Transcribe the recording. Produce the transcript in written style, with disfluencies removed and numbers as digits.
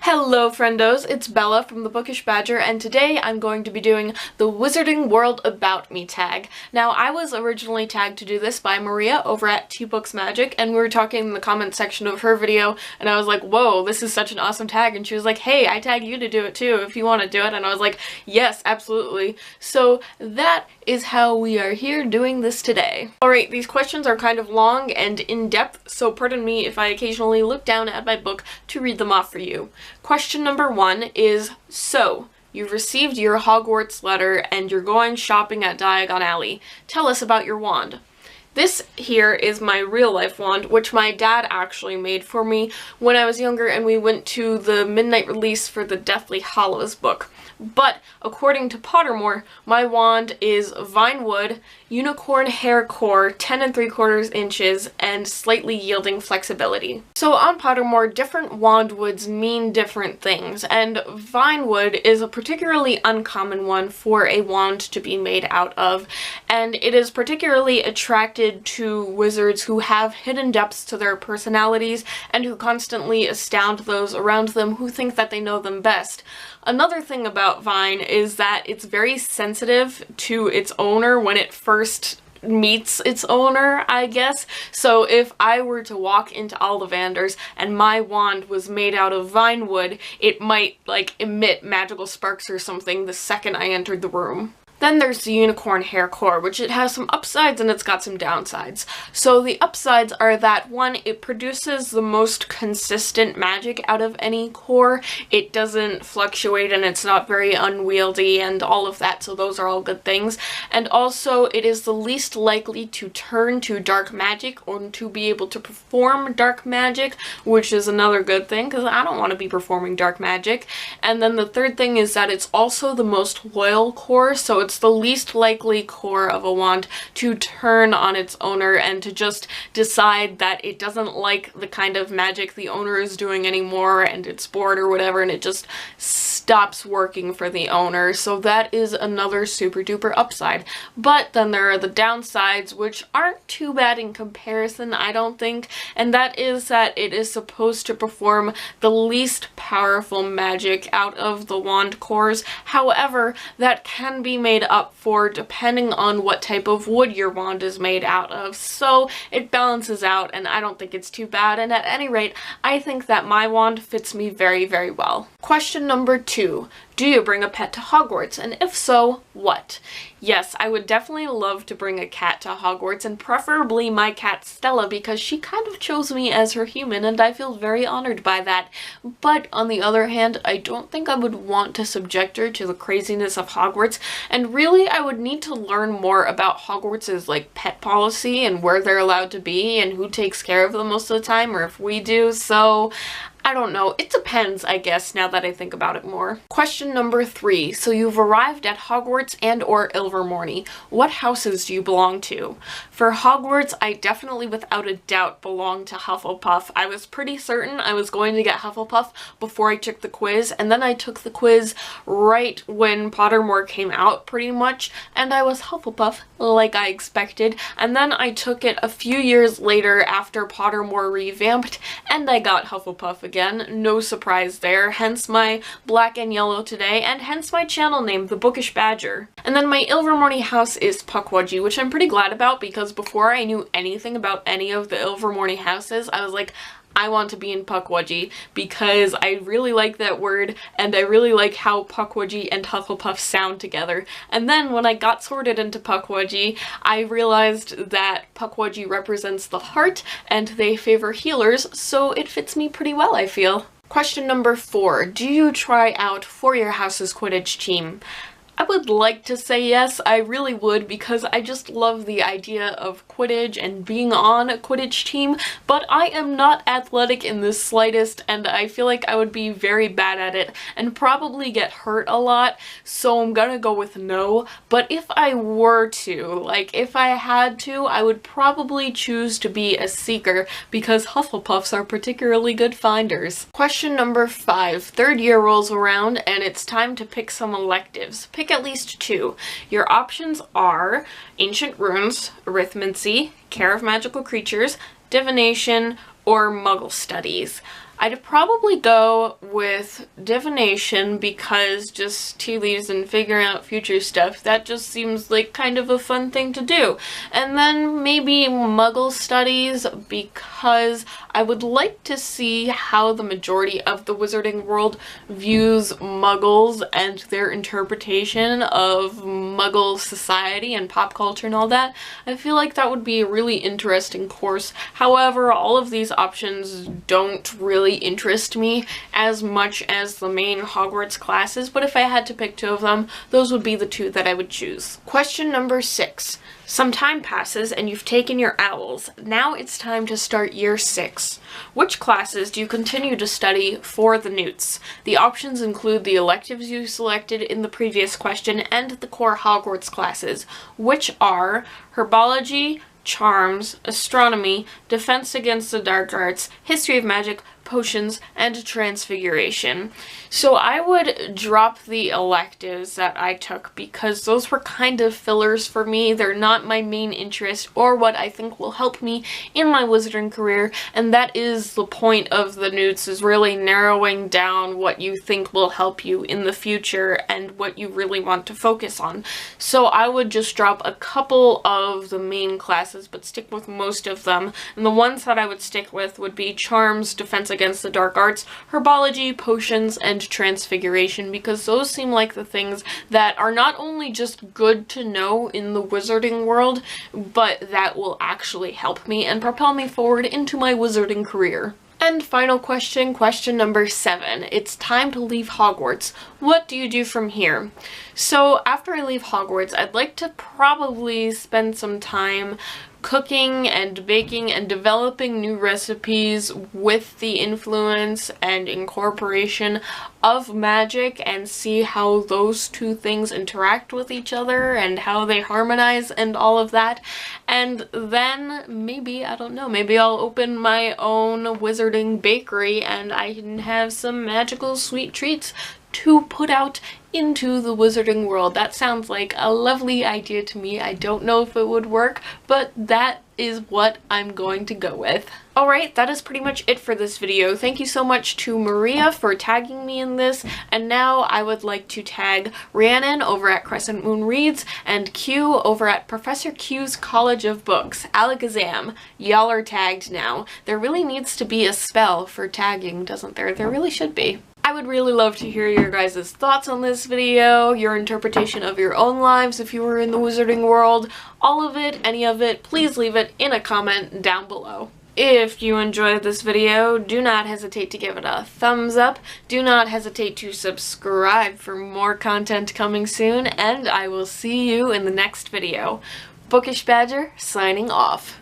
Hello friendos, it's Bella from the Bookish Badger, and today I'm going to be doing the Wizarding World About Me tag. Now, I was originally tagged to do this by Maria over at Books Magic, and we were talking in the comment section of her video, and I was like, whoa, this is such an awesome tag, and she was like, hey, I tag you to do it too if you want to do it, and I was like, yes, absolutely. So that is how we are here doing this today. Alright, these questions are kind of long and in-depth, so pardon me if I occasionally look down at my book to read them off for you. Question number 1 is, so, you've received your Hogwarts letter and you're going shopping at Diagon Alley. Tell us about your wand. This here is my real life wand, which my dad actually made for me when I was younger and we went to the midnight release for the Deathly Hallows book. But according to Pottermore, my wand is vine wood, unicorn hair core, 10 3/4 inches, and slightly yielding flexibility. So on Pottermore, different wand woods mean different things, and vine wood is a particularly uncommon one for a wand to be made out of, and it is particularly attracted to wizards who have hidden depths to their personalities and who constantly astound those around them who think that they know them best. Another thing about vine is that it's very sensitive to its owner when it first meets its owner, I guess. So if I were to walk into Ollivanders and my wand was made out of vine wood, it might like emit magical sparks or something the second I entered the room. Then there's the unicorn hair core, which it has some upsides and it's got some downsides. So the upsides are that, one, it produces the most consistent magic out of any core. It doesn't fluctuate and it's not very unwieldy and all of that, so those are all good things. And also it is the least likely to turn to dark magic or to be able to perform dark magic, which is another good thing because I don't want to be performing dark magic. And then the third thing is that it's also the most loyal core, so it's the least likely core of a wand to turn on its owner and to just decide that it doesn't like the kind of magic the owner is doing anymore and it's bored or whatever, and it just stops working for the owner. So that is another super duper upside. But then there are the downsides, which aren't too bad in comparison, I don't think, and that is that it is supposed to perform the least powerful magic out of the wand cores. However, that can be made up for depending on what type of wood your wand is made out of, so it balances out and I don't think it's too bad, and at any rate I think that my wand fits me very, very well. Question number 2. Do you bring a pet to Hogwarts, and if so, what? Yes, I would definitely love to bring a cat to Hogwarts, and preferably my cat Stella, because she kind of chose me as her human and I feel very honored by that. But on the other hand, I don't think I would want to subject her to the craziness of Hogwarts, and really I would need to learn more about Hogwarts' like pet policy and where they're allowed to be and who takes care of them most of the time, or if we do, so I don't know. It depends, I guess, now that I think about it more. Question number 3. So you've arrived at Hogwarts and or Ilvermorny. What houses do you belong to? For Hogwarts, I definitely without a doubt belong to Hufflepuff. I was pretty certain I was going to get Hufflepuff before I took the quiz, and then I took the quiz right when Pottermore came out pretty much, and I was Hufflepuff like I expected, and then I took it a few years later after Pottermore revamped, and I got Hufflepuff again. No surprise there, hence my black and yellow today, and hence my channel name, the Bookish Badger. And then my Ilvermorny house is Pukwudgie, which I'm pretty glad about because before I knew anything about any of the Ilvermorny houses, I was like, I want to be in Pukwudgie because I really like that word and I really like how Pukwudgie and Hufflepuff sound together. And then when I got sorted into Pukwudgie, I realized that Pukwudgie represents the heart and they favor healers, so it fits me pretty well, I feel. Question number 4. Do you try out for your house's Quidditch team? I would like to say yes, I really would, because I just love the idea of Quidditch and being on a Quidditch team, but I am not athletic in the slightest and I feel like I would be very bad at it and probably get hurt a lot, so I'm gonna go with no. But if I were to, like if I had to, I would probably choose to be a seeker because Hufflepuffs are particularly good finders. Question number 5. Third year rolls around and it's time to pick some electives. Pick at least 2. Your options are Ancient Runes, Arithmancy, Care of Magical Creatures, Divination, or Muggle Studies. I'd probably go with divination because just tea leaves and figuring out future stuff, that just seems like kind of a fun thing to do. And then maybe Muggle studies because I would like to see how the majority of the wizarding world views Muggles and their interpretation of Muggle society and pop culture and all that. I feel like that would be a really interesting course. However, all of these options don't really interest me as much as the main Hogwarts classes, but if I had to pick two of them, those would be the two that I would choose. Question number 6. Some time passes and you've taken your owls. Now it's time to start year 6. Which classes do you continue to study for the newts? The options include the electives you selected in the previous question and the core Hogwarts classes, which are herbology, charms, astronomy, defense against the dark arts, history of magic, potions, and transfiguration. So I would drop the electives that I took because those were kind of fillers for me. They're not my main interest or what I think will help me in my wizarding career, and that is the point of the newts, is really narrowing down what you think will help you in the future and what you really want to focus on. So I would just drop a couple of the main classes but stick with most of them, and the ones that I would stick with would be charms, defense against the dark arts, herbology, potions, and transfiguration, because those seem like the things that are not only just good to know in the wizarding world, but that will actually help me and propel me forward into my wizarding career. And final question, question number 7. It's time to leave Hogwarts. What do you do from here? So after I leave Hogwarts, I'd like to probably spend some time cooking and baking and developing new recipes with the influence and incorporation of magic, and see how those two things interact with each other and how they harmonize and all of that. And then maybe, I don't know, maybe I'll open my own wizarding bakery and I can have some magical sweet treats to put out into the wizarding world. That sounds like a lovely idea to me. I don't know if it would work, but that is what I'm going to go with. Alright, that is pretty much it for this video. Thank you so much to Maria for tagging me in this, and now I would like to tag Rhiannon over at Crescent Moon Reads and Q over at Professor Q's College of Books. Alakazam, y'all are tagged now. There really needs to be a spell for tagging, doesn't there? There really should be. I would really love to hear your guys' thoughts on this video, your interpretation of your own lives if you were in the wizarding world, all of it, any of it. Please leave it in a comment down below. If you enjoyed this video, do not hesitate to give it a thumbs up, do not hesitate to subscribe for more content coming soon, and I will see you in the next video. Bookish Badger, signing off.